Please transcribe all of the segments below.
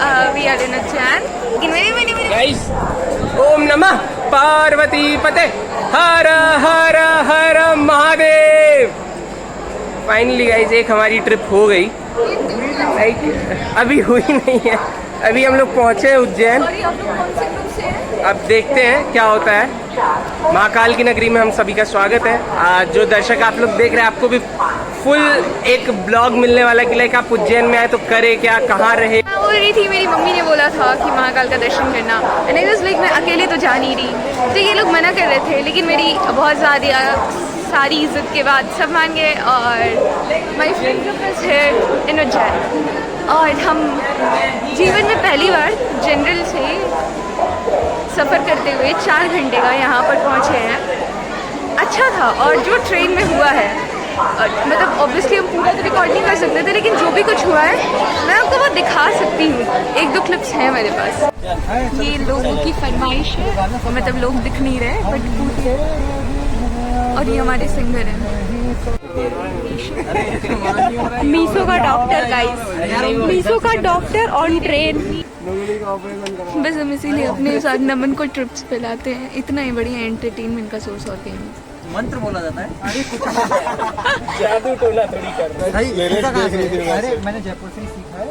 we are in Ujjain. Guys, Om नमः पार्वती पते, हर हर हर महादेव। फाइनली गाइस एक हमारी ट्रिप हो गई। लाइक अभी हुई नहीं है, अभी हम लोग पहुँचे हैं उज्जैन। अब देखते हैं क्या होता है। महाकाल की नगरी में हम सभी का स्वागत है। आज जो दर्शक आप लोग देख रहे हैं, आपको भी फुल एक ब्लॉग मिलने वाला कि लाइक आप उज्जैन में आए तो करे क्या, कहाँ रहे। मैं बोल रही थी, मेरी मम्मी ने बोला था कि महाकाल का दर्शन करना, एंड आई वाज लाइक मैं अकेले तो जा नहीं रही, तो ये लोग मना कर रहे थे, लेकिन मेरी बहुत ज़्यादा सारी इज्जत के बाद सब मान गए। और my friend is here in Ujjain, और हम जीवन में पहली बार जनरल से सफ़र करते हुए 4 घंटे का यहाँ पर पहुँचे हैं। अच्छा था। और जो ट्रेन में हुआ है, मतलब ऑब्वियसली हम पूरा तो रिकॉर्ड नहीं कर सकते थे, लेकिन जो भी कुछ हुआ है मैं आपको वो दिखा सकती हूँ। 1-2 क्लिप्स हैं मेरे पास। ये लोगों की फरमाइश है, मतलब लोग दिख नहीं रहे बट पूरी है। और ये हमारे सिंगर हैं, मीशो का डॉक्टर गाइस, मीशो का डॉक्टर ऑन ट्रेन। बस हम इसीलिए अपने साथ नमन को ट्रिप्स पे लाते हैं। इतना ही बढ़िया एंटरटेनमेंट का सोर्स होते हैं। मंत्र बोला जाता है। अरे कुछ जादू टोना थोड़ी कर रहे हैं। अरे मैंने जयपुर से ही सीखा है।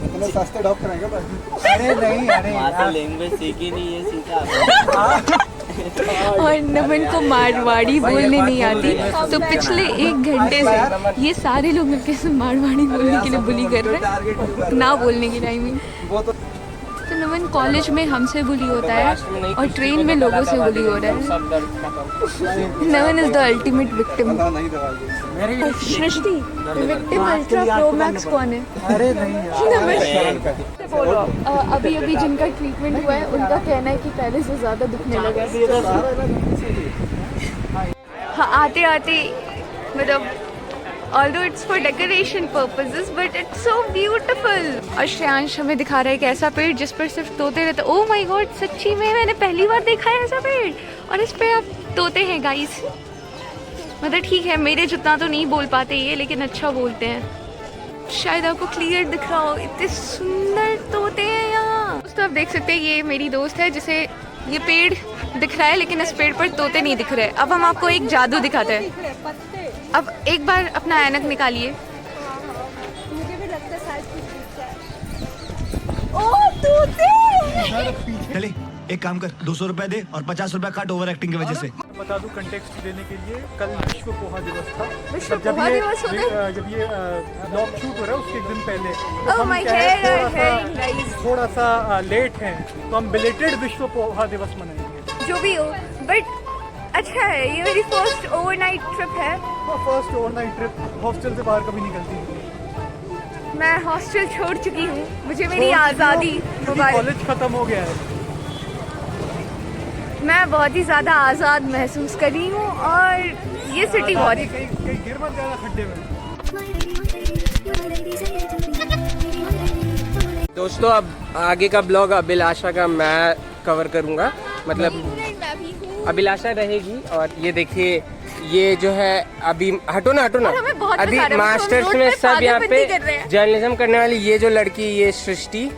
इतने सस्ते डॉक्टर हैं क्या? अरे नहीं, अरे लैंग्वेज सीखी नहीं है, सीखा। और नमन को मारवाड़ी बोलने नहीं आती, तो पिछले 1 घंटे से ये सारे लोग मिलकर से मारवाड़ी बोलने के लिए बुली कर रहे हैं, ना बोलने की टाइमिंग। तो नमन कॉलेज में हमसे बुली होता है और ट्रेन में लोगों से बुली हो रहा है। Naman is the ultimate victim. Srishti, victim ultra pro max कौन है? अरे नहीं बोलो। अभी जिनका ट्रीटमेंट हुआ है उनका कहना है कि पहले से ज़्यादा दुखने लगा है। हाँ, आते आते मतलब although it's for decoration purposes but it's so beautiful। और श्रेयांश हमें दिखा रहा है एक ऐसा पेड़ जिस पर सिर्फ तोते रहते। ओह माय गॉड, सच्ची में मैंने पहली बार देखा है ऐसा पेड़, और इस पे आप तोते हैं गाइस। मतलब ठीक है, मेरे जितना तो नहीं बोल पाते ये, लेकिन अच्छा बोलते हैं। शायद आपको क्लियर दिख रहा हो, इतने सुंदर तोते हैं यहाँ। तो आप देख सकते हैं, ये मेरी दोस्त है जिसे ये पेड़ दिख रहा है, लेकिन इस पेड़ पर तोते नहीं दिख रहे। अब हम आपको एक जादू दिखाते हैं। अब एक बार अपना ऐनक निकालिए। ओह तोते! चले एक काम कर, 200 रुपए दे और 50 रुपए काट ओवर एक्टिंग की वजह से। बता दूं कंटेक्स्ट देने के लिए, कल विश्व पोहा दिवस था। विश्व जब पोहा ये दिवस होता है? जब ये ब्लॉग शूट हो रहा है उसके 1 दिन पहले, तो Oh हम my क्या है, hair, थोड़ा सा लेट हैं, तो हम बिलेटेड विश्व पोहा दिवस मनाएंगे। जो भी हो, बट अच्छा है, ये मेरी फर्स्ट ओवरनाइट ट्रिप है। फर्स्ट ओवरनाइट ट्रिप, हॉस्टल से बाहर कभी निकलती नहीं। मैं हॉस्टल छोड़ चुकी हूँ, मुझे मेरी आज़ादी मुबारक। कॉलेज खत्म हो गया है। मैं बहुत ही ज़्यादा आज़ाद महसूस कर रही हूँ, और ये सिटी बहुत ही कहीं गिर मत जाना खड्डे में। दोस्तों अब आगे का ब्लॉग अभिलाषा का मैं कवर करूँगा, मतलब अभिलाषा रहेगी। और ये देखिए, ये जो है अभी हटो ना अभी मास्टर्स में सब यहाँ पे जर्नलिज्म करने वाली ये जो लड़की, ये सृष्टि,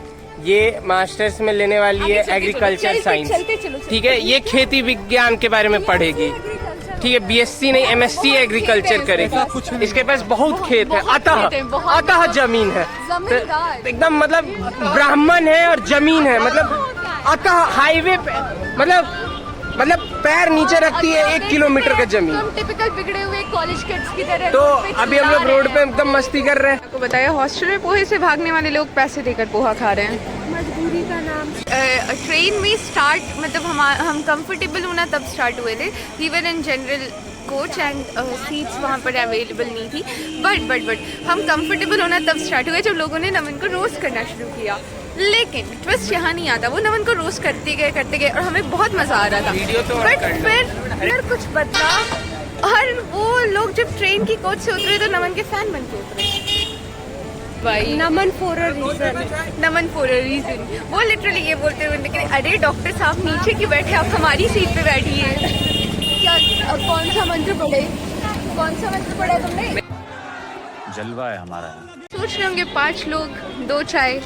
ये मास्टर्स में लेने वाली है एग्रीकल्चर साइंस। ठीक है, ये खेती विज्ञान के बारे में पढ़ेगी। ठीक है, बीएससी नहीं एमएससी एग्रीकल्चर करेगी। इसके पास बहुत खेत है, अतः जमीन है, तो एकदम मतलब ब्राह्मण है और जमीन है, मतलब अतः हाईवे पे, मतलब पैर नीचे रखती है 1 किलोमीटर का जमीन। हम टिपिकल बिगड़े हुए कॉलेज किड्स की तरह। तो अभी हम लोग रोड पे एकदम मस्ती कर रहे हैं। आपको बताया, हॉस्टल में पोहे से भागने वाले लोग पैसे देकर पोहा खा रहे हैं। मजबूरी का नाम। ट्रेन में स्टार्ट, मतलब हम कंफर्टेबल होना तब स्टार्ट हुए थे। We were in general coach and seats वहाँ पर अवेलेबल नहीं थी, बट हम कंफर्टेबल होना तब स्टार्ट हुए जब लोगों ने नमन को रोस्ट करना शुरू किया। लेकिन ट्विस्ट यहाँ नहीं आता, वो नमन को रोस्ट करते गए और हमें बहुत मजा आ रहा था। बट फिर कुछ बदला, और वो लोग जब ट्रेन की कोच से उतरे तो नमन के फैन बन के उतरे भाई। नमन फॉर अ रीजन। वो लिटरली ये बोलते हुए निकले, अरे डॉक्टर साहब नीचे क्यों बैठे, आप हमारी सीट पे बैठिए। क्या कौन सा मंत्र पढ़ा तुमने? जलवा है हमारा। सोच रहे होंगे 5 लोग 2 चाय,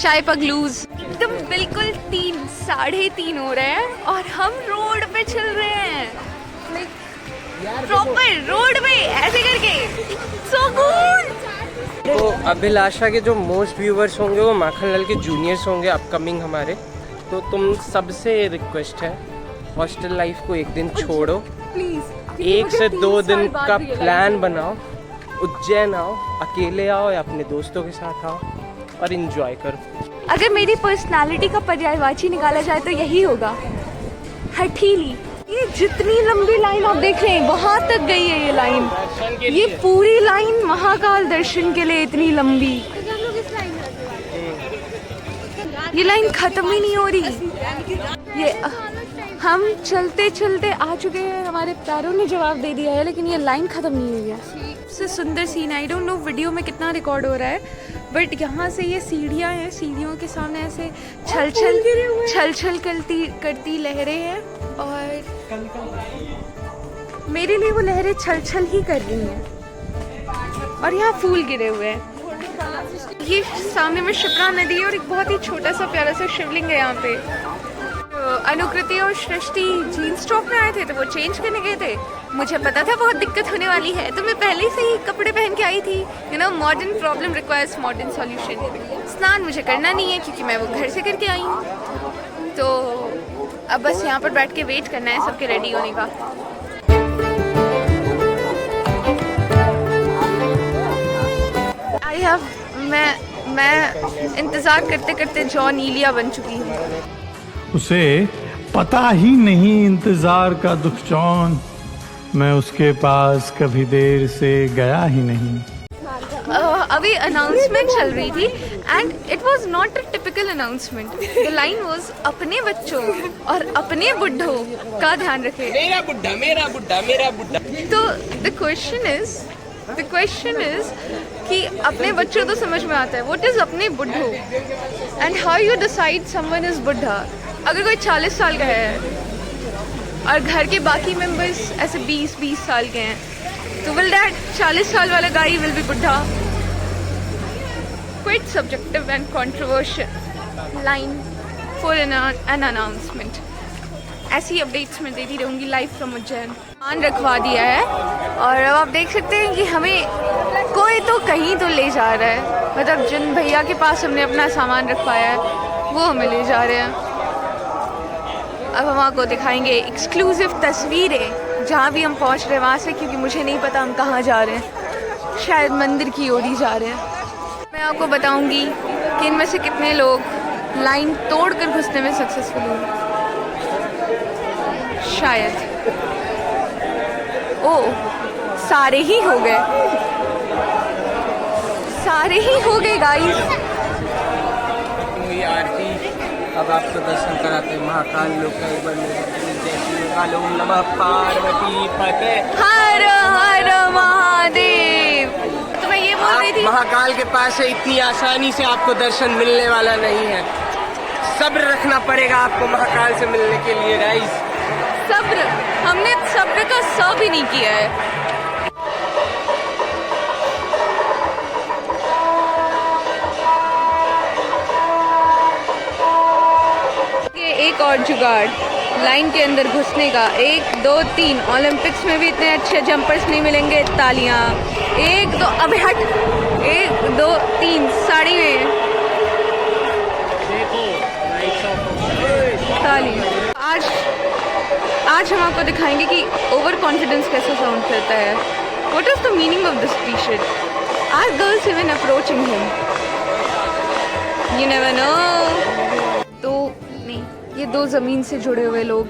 चाय पगलूज एकदम बिल्कुल 3-3:30 हो रहे हैं और हम रोड पे चल रहे हैं, लाइक प्रॉपर रोड पे ऐसे करके, सो कूल। तो अभिलाषा के जो मोस्ट व्यूवर्स होंगे वो माखनलाल के जूनियर्स होंगे अपकमिंग हमारे। तो तुम सबसे रिक्वेस्ट है, हॉस्टल लाइफ को एक दिन छोड़ो, प्लीज 1 से 2 दिन का प्लान बनाओ, उज्जैन आओ, अकेले आओ या अपने दोस्तों के साथ आओ और एंजॉय करो। अगर मेरी पर्सनालिटी का पर्यायवाची निकाला जाए तो यही होगा, हठीली। ये जितनी लंबी लाइन आप देख रहे हैं वहां तक गई है ये लाइन, ये पूरी लाइन महाकाल दर्शन के लिए इतनी लंबी, ये लाइन खत्म ही नहीं हो रही। ये हम चलते चलते आ चुके हैं, हमारे पैरों ने जवाब दे दिया है, लेकिन ये लाइन खत्म नहीं हुई है। सबसे सुंदर scene, I don't know video में कितना रिकॉर्ड हो रहा है, बट यहाँ से ये सीढ़ियाँ हैं, सीढ़ियों के सामने ऐसे छल छल करती लहरें हैं और मेरे लिए वो लहरें छल छल ही कर रही हैं और यहाँ फूल गिरे हुए हैं। ये सामने में शिप्रा नदी है और एक बहुत ही छोटा सा प्यारा सा शिवलिंग है यहाँ पे। अनुकृति और सृष्टि जीन्स टॉप में आए थे तो वो चेंज करने गए थे। मुझे पता था बहुत दिक्कत होने वाली है तो मैं पहले से ही कपड़े पहन के आई थी। You know, modern problem requires modern solution. स्नान मुझे करना नहीं है क्योंकि मैं वो घर से करके आई हूँ, तो अब बस यहाँ पर बैठ के वेट करना है सबके रेडी होने का। आई हैव मैं इंतज़ार करते करते जॉन ईलिया बन चुकी हूँ। उसे पता ही नहीं इंतजार का दुख जॉन, मैं उसके पास कभी देर से गया ही नहीं। अभी अनाउंसमेंट चल रही थी and it was not a typical announcement. The line was अपने बच्चों और अपने बुढ़ों का ध्यान रखें। मेरा बुढ़ा मेरा बुढ़ा मेरा बुढ़ा। तो द क्वेश्चन इज कि अपने बच्चों तो समझ में आता है, व्हाट इज अपने बुढ़ों and how you decide someone is बुढ़ा। अगर कोई 40 साल का है और घर के बाकी मेंबर्स ऐसे 20 साल के हैं तो विल दैट 40 साल वाला गाई विल बी बुढ़ा। Quite subjective and controversial line for an announcement. ऐसी अपडेट्स मैं देती रहूँगी लाइव फ्रॉम उज्जैन। सामान रखवा दिया है और अब आप देख सकते हैं कि हमें कोई तो कहीं तो ले जा रहा है, मतलब जिन भैया के पास हमने अपना सामान रखवाया है वो हमें ले जा रहे हैं। अब हम आपको दिखाएंगे एक्सक्लूसिव तस्वीरें जहाँ भी हम पहुँच रहे हैं वहाँ से, क्योंकि मुझे नहीं पता हम कहाँ जा रहे हैं, शायद मंदिर की ओर ही जा रहे हैं। मैं आपको बताऊँगी कि इनमें से कितने लोग लाइन तोड़ कर घुसने में सक्सेसफुल हुए। शायद ओ सारे ही हो गए, सारे ही हो गए गाइस। आरती अब आपको दर्शन कराते हैं महाकाल लोक नमः पार्वती पते हर हर महादेव। तो मैं ये बोल रही थी, महाकाल के पास है, इतनी आसानी से आपको दर्शन मिलने वाला नहीं है। सब्र रखना पड़ेगा आपको महाकाल से मिलने के लिए गाइस। सब्र, हमने सब्र का स भी नहीं किया है। ये एक और जुगाड़ लाइन के अंदर घुसने का। 1 2 3 ओलंपिक्स में भी इतने अच्छे जंपर्स नहीं मिलेंगे। तालियां 1 2 अबे हट 1 2 3 साड़ी में तालियां। आज हम आपको दिखाएंगे कि ओवर कॉन्फिडेंस कैसा साउंड करता है। What is the meaning of this T shirt? Are girls even approaching him? You never know. तो नहीं, ये 2 जमीन से जुड़े हुए लोग।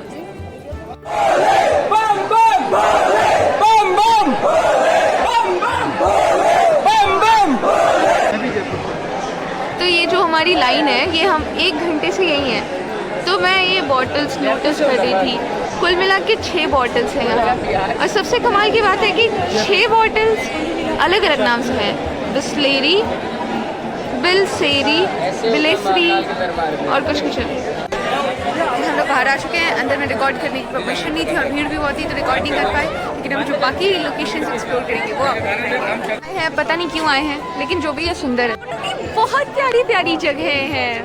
तो ये जो हमारी लाइन है ये हम 1 घंटे से यही है। तो मैं ये बॉटल्स नोटिस कर रही थी, कुल मिला के 6 बॉटल्स हैं यहाँ। और सबसे कमाल की बात है कि 6 बॉटल्स अलग अलग नाम से हैं। बिस्लेरी, बिलसेरी, बिलेसरी और कुछ हम लोग बाहर आ चुके हैं। अंदर में रिकॉर्ड करने की परमिशन नहीं थी और भीड़ भी बहुत थी तो रिकॉर्ड नहीं कर पाए, लेकिन हम जो बाकी लोकेशंस एक्सप्लोर करेंगे वो है। पता नहीं क्यों आए हैं, लेकिन जो भी है सुंदर है। बहुत प्यारी प्यारी जगह हैं।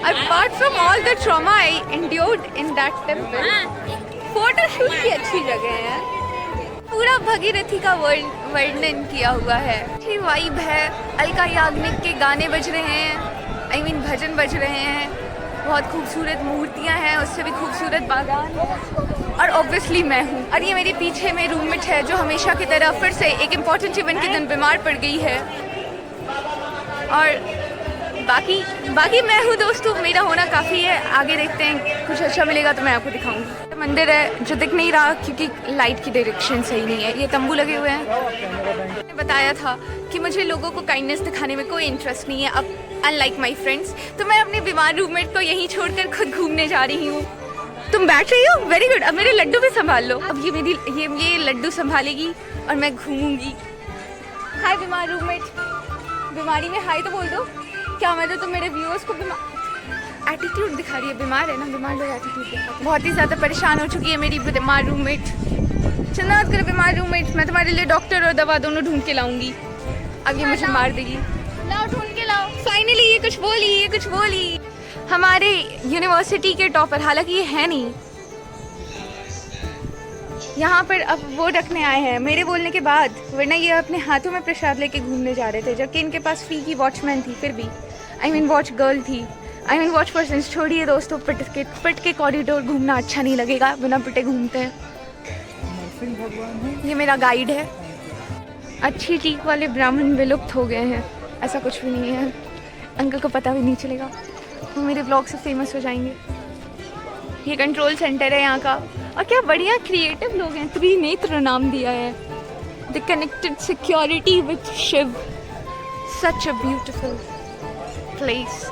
Apart from all the trauma I endured in that temple, photoshoot की अच्छी जगह है। पूरा भगीरथी का वर्णन किया हुआ है। अच्छी वाइब है। अलका याग्निक के गाने बज रहे हैं, I mean भजन बज रहे हैं। बहुत खूबसूरत मूर्तियां हैं, उससे भी खूबसूरत बागान है। और ऑब्वियसली मैं हूँ। और ये मेरे पीछे में रूममेट है जो हमेशा की तरह फिर से एक इम्पॉर्टेंट इवेंट के दिन बीमार पड़ गई है। और बाकी मैं हूँ दोस्तों, मेरा होना काफ़ी है। आगे देखते हैं, कुछ अच्छा मिलेगा तो मैं आपको दिखाऊंगी। मंदिर है जो दिख नहीं रहा क्योंकि लाइट की डायरेक्शन सही नहीं है। ये तंबू लगे हुए हैं। मैंने बताया था कि मुझे लोगों को काइंडनेस दिखाने में कोई इंटरेस्ट नहीं है। अब अनलाइक माई फ्रेंड्स, तो मैं अपने बीमार रूममेट को यहीं छोड़कर खुद घूमने जा रही हूँ। तुम बैठ रही हो? Very good. अब मेरे लड्डू भी संभाल लो। अब ये लड्डू संभालेगी और मैं घूमूंगी। हाय बीमार रूममेट। बीमारी में हाय तो बोल दो। क्या मतलब तुम मेरे व्यूअर्स को एटीट्यूड दिखा रही है? बीमार है ना, बीमार लोग एटीट्यूड दिखाते हैं। बहुत ही ज़्यादा परेशान हो चुकी है मेरी बीमार रूममेट। चलना मत करो बीमार रूममेट, मैं तुम्हारे लिए डॉक्टर और दवा दोनों ढूंढ के लाऊंगी। अब ये मुझे मार देगी। लाओ ढूंढ के लाओ। फाइनली ये कुछ बोली। हमारे यूनिवर्सिटी के टॉपर, हालांकि ये है नहीं, यहाँ पर अब वो रखने आए हैं मेरे बोलने के बाद, वरना ये अपने हाथों में प्रसाद लेके घूमने जा रहे थे, जबकि इनके पास फ्री की वॉचमैन थी। फिर भी वॉच गर्ल थी। Watch person. छोड़िए दोस्तों, पिट के कॉरिडोर घूमना अच्छा नहीं लगेगा, बिना पिटे घूमते हैं। ये मेरा गाइड है। अच्छी टीक वाले ब्राह्मण विलुप्त हो गए हैं, ऐसा कुछ भी नहीं है। अंकल को पता भी नहीं चलेगा, वो मेरे ब्लॉग से फेमस हो जाएंगे। ये कंट्रोल सेंटर है यहाँ का। और क्या बढ़िया क्रिएटिव लोग हैं। त्रिनेत्र नाम दिया है। The connected security with Shiv. Such a beautiful place.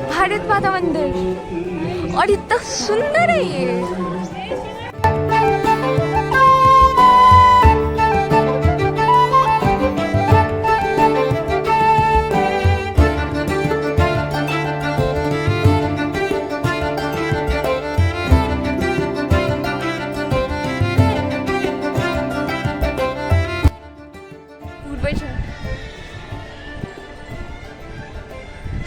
Bharat Mata Mandir, और इतना सुंदर है ये।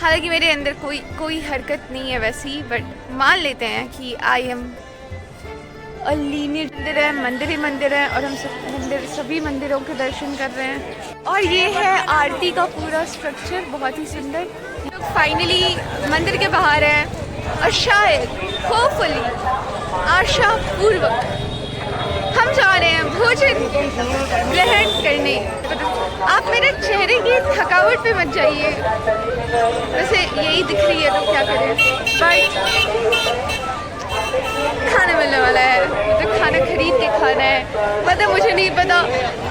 हालांकि मेरे अंदर कोई हरकत नहीं है वैसी, बट मान लेते हैं कि आई एम अ लीनियर। मंदिर ही मंदिर है और हम सभी मंदिरों के दर्शन कर रहे हैं। और ये है आरती का पूरा स्ट्रक्चर, बहुत ही सुंदर। लोग फाइनली मंदिर के बाहर हैं और शायद होपफुली आशा पूर्वक हम जा रहे हैं भोजन ग्रहण करने। आप मेरे चेहरे की थकावट पे मत जाइए, वैसे यही दिख रही है तो क्या करें। बट खाना मिलने वाला है, तो खाना खरीद के खाना है। पता मुझे नहीं पता।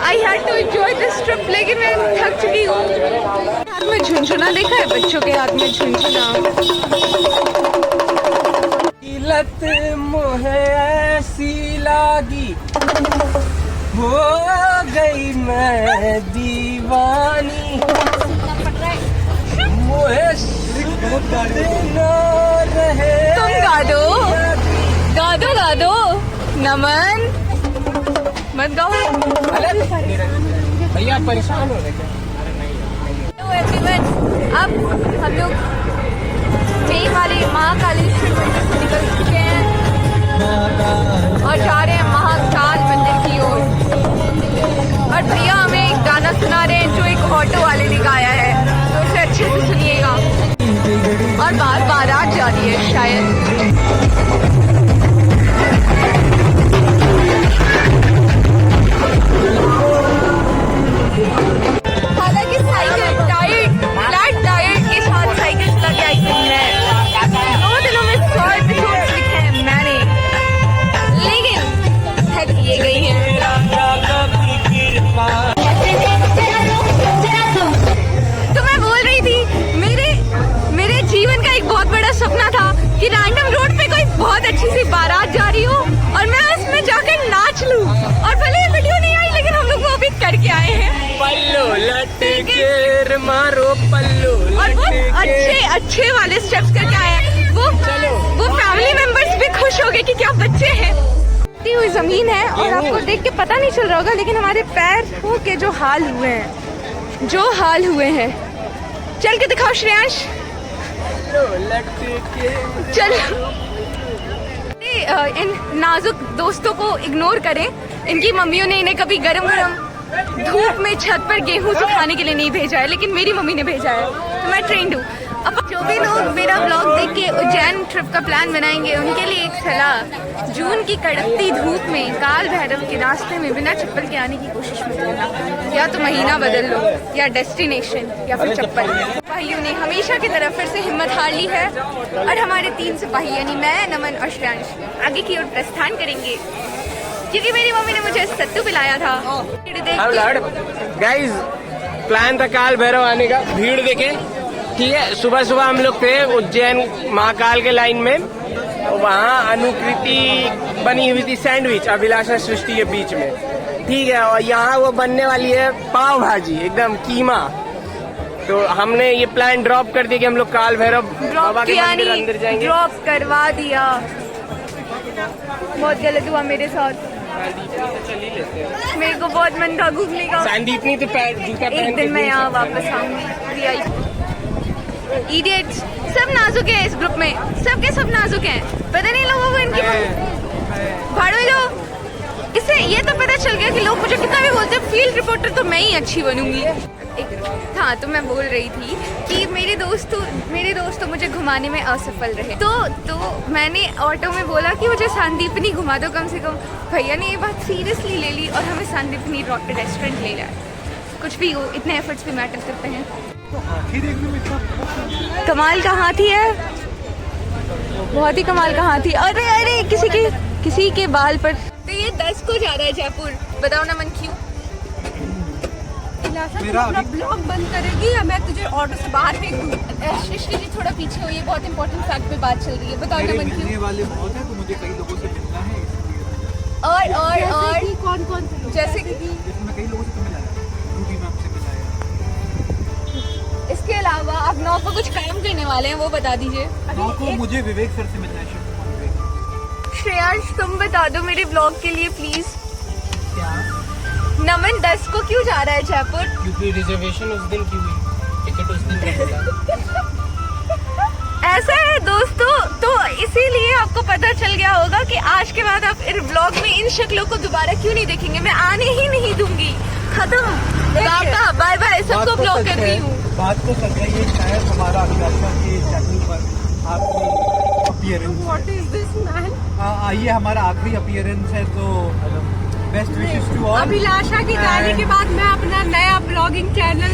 I had to enjoy this trip, लेकिन मैं थक चुकी हूँ। हाथ में झुनझुना देखा है बच्चों के हाथ में झुनझुना। लत मोहे ऐसी लागी, हो गई मैं दीवानी, मोहे रहे। तुम गा दो नमन, मत गाओ। भैया परेशान हो रहे क्या? हेलो एवरीवन, अब हम लोग मई वाले महाकालेश्वर मंदिर से निकल चुके हैं और जा रहे हैं महाकाल मंदिर की ओर। और भैया हमें एक गाना सुना रहे हैं जो एक ऑटो वाले ने गाया है, तो उसे अच्छे से सुनिएगा। और बारात जा रही है शायद। हालांकि साइकिल फ्लैट टायर के साथ साइकिल चला के आई हूँ मैं। 2 दिनों में 100 एपिसोड लिखे हैं मैंने, लेकिन थक ये गई है। तो मैं बोल रही थी, मेरे जीवन का एक बहुत बड़ा सपना था कि रैंडम रोड पे कोई बहुत अच्छी सी बारात जा रही हो और मैं उसमें जाकर नाच लूं। और भले ये वीडियो नहीं आई, लेकिन हम लोग वो भी करके आए हैं। पल्लू लटके मारो पल्लू, और वो अच्छे वाले स्टेप्स करके आए हैं। वो फैमिली मेंबर्स भी खुश हो गए कि क्या बच्चे हैं। हुई जमीन है और आपको देख के पता नहीं चल रहा होगा, लेकिन हमारे पैरों के जो हाल हुए हैं चल के दिखाओ श्रेयांश, चल। इन नाजुक दोस्तों को इग्नोर करें। इनकी मम्मियों ने इन्हें कभी गरम गरम धूप में छत पर गेहूं सुखाने के लिए नहीं भेजा है, लेकिन मेरी मम्मी ने भेजा है, तो मैं ट्रेंड हूँ। अब जो भी लोग मेरा ब्लॉग देख के उज्जैन ट्रिप का प्लान बनाएंगे, उनके लिए एक सलाह, जून की कड़कती धूप में काल भैरव के रास्ते में बिना चप्पल के आने की कोशिश मत करना। या तो महीना बदल लो, या डेस्टिनेशन, या फिर चप्पल। सिपाहियों ने हमेशा की तरह फिर से हिम्मत हार ली है और हमारे 3 सिपाही यानी मैं, नमन और श्रेयांश आगे की ओर प्रस्थान करेंगे, क्योंकि मेरी मम्मी ने मुझे सत्तू पिलाया था। गाइस, प्लान था काल भैरव आने का, भीड़ देखे, ठीक है। सुबह सुबह हम लोग थे उज्जैन महाकाल के लाइन में, वहाँ अनुकृति बनी हुई थी सैंडविच अभिलाषा सृष्टि के बीच में, ठीक है। और यहाँ वो बनने वाली है पाव भाजी एकदम कीमा। तो हमने ये प्लान ड्रॉप कर दिया कि हम लोग काल भैरव बाबा के मंदिर अंदर जाएंगे। ड्रॉप करवा दिया, बहुत गलत हुआ मेरे साथ। मेरे को बहुत मन था घूमने का। संदीपनी तो जूता एक दिन मैं यहाँ वापस आऊंगी। इडियट्स, सब नाजुक है इस ग्रुप में, सब के सब नाजुक हैं। पता नहीं लोगों को इनकी भाड़ो लो। इससे ये तो पता चल गया कि लोग मुझे कितना भी बोलते हैं फील्ड रिपोर्टर तो मैं ही अच्छी बनूंगी। हाँ, तो मैं बोल रही थी कि मेरे दोस्त मुझे घुमाने में असफल रहे, तो मैंने ऑटो में बोला कि मुझे संदीपनी घुमा दो कम से कम। भैया ने ये बात सीरियसली ले ली और हमें संदीपनी रेस्टोरेंट ले गया। कुछ भी हो, इतने एफर्ट्स भी मैटर करते हैं। कमाल का हाथी है, बहुत ही कमाल का हाथी। अरे अरे, किसी के बाल पर। तो ये 10 को जा रहा है जयपुर, बताओ ना मन क्यों? मेरा ब्लॉग बंद करेगी या मैं तुझे ऑटो से बाहर फेंक दूँ? सृष्टि जी थोड़ा पीछे हो, ये बहुत इंपॉर्टेंट फैक्ट पे बात चल रही है, बताओ ना मन क्यों? मिलने वाले बहुत हैं, तो मुझे कई लोगों से मिलना है इसलिए। और कौन जैसे कि मैं कई लोगों से तो मिला है, रूबी मैम से मिला है। इसके अलावा आप 9 को कुछ काम करने वाले हैं, वो बता दीजिए। 9 को मुझे विवेक सर से मिलना है, शिवकुमार विवेक। श्रेयांश, तुम बता दो मेरे ब्लॉग के लिए प्लीज। क्या? नमन 10 को क्यों जा रहा है जयपुर? क्योंकि रिजर्वेशन उस दिन की हुई, टिकट उस दिन का मिला। ऐसा है दोस्तों, तो इसीलिए आपको पता चल गया होगा कि आज के बाद आप इस ब्लॉग में इन शक्लों को दोबारा क्यों नहीं देखेंगे। मैं आने ही नहीं दूंगी, खत्म, टाटा, बाय बाय, सबको ब्लॉक कर रही हूँ। बात तो सच है, ये शायद हमारा अभिलाषा के चैनल पर आपकी अपीयरेंस है। ये हमारा आखिरी अपीयरेंस है, तो बेस्ट विशेस टू ऑल। अभिलाषा की गाने के बाद मैं अपना नया ब्लॉगिंग चैनल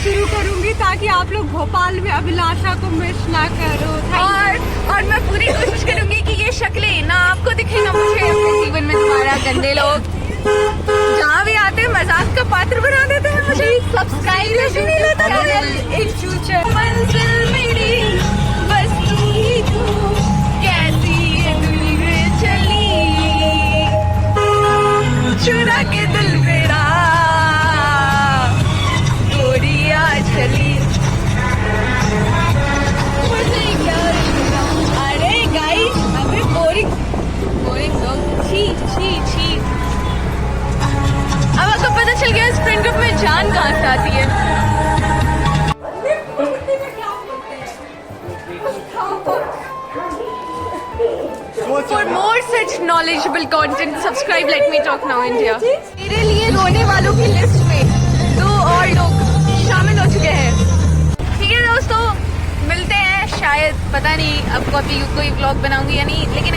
शुरू करूंगी, ताकि आप लोग भोपाल में अभिलाषा को मिस ना करो। और मैं पूरी कोशिश करूंगी कि ये शक्लें ना आपको दिखे ना मुझे अपने जीवन में दोबारा। गंदे लोग जहाँ भी आते हैं मजाक का पात्र बना देते हैं मुझे। सब्सक्राइब नहीं लेता चैनल इन फ्यूचर। मंजिल मेरी बस तू ही तू, कैसी ये दिल चली चुरा के दिल मेरा, गोरिया चली। अरे गाइस, अबे बोरिंग लोग, छी छी छी। अब आपको पता चल गया इस फ्रेंड ग्रुप में जान कहाँ से आती है। For more such knowledgeable content, subscribe Let Me Talk Now India। मेरे लिए रोने वालों की लिस्ट में 2 और लोग शामिल हो चुके हैं। ठीक है दोस्तों, मिलते हैं शायद, पता नहीं अब कोई ब्लॉग बनाऊंगी या नहीं, लेकिन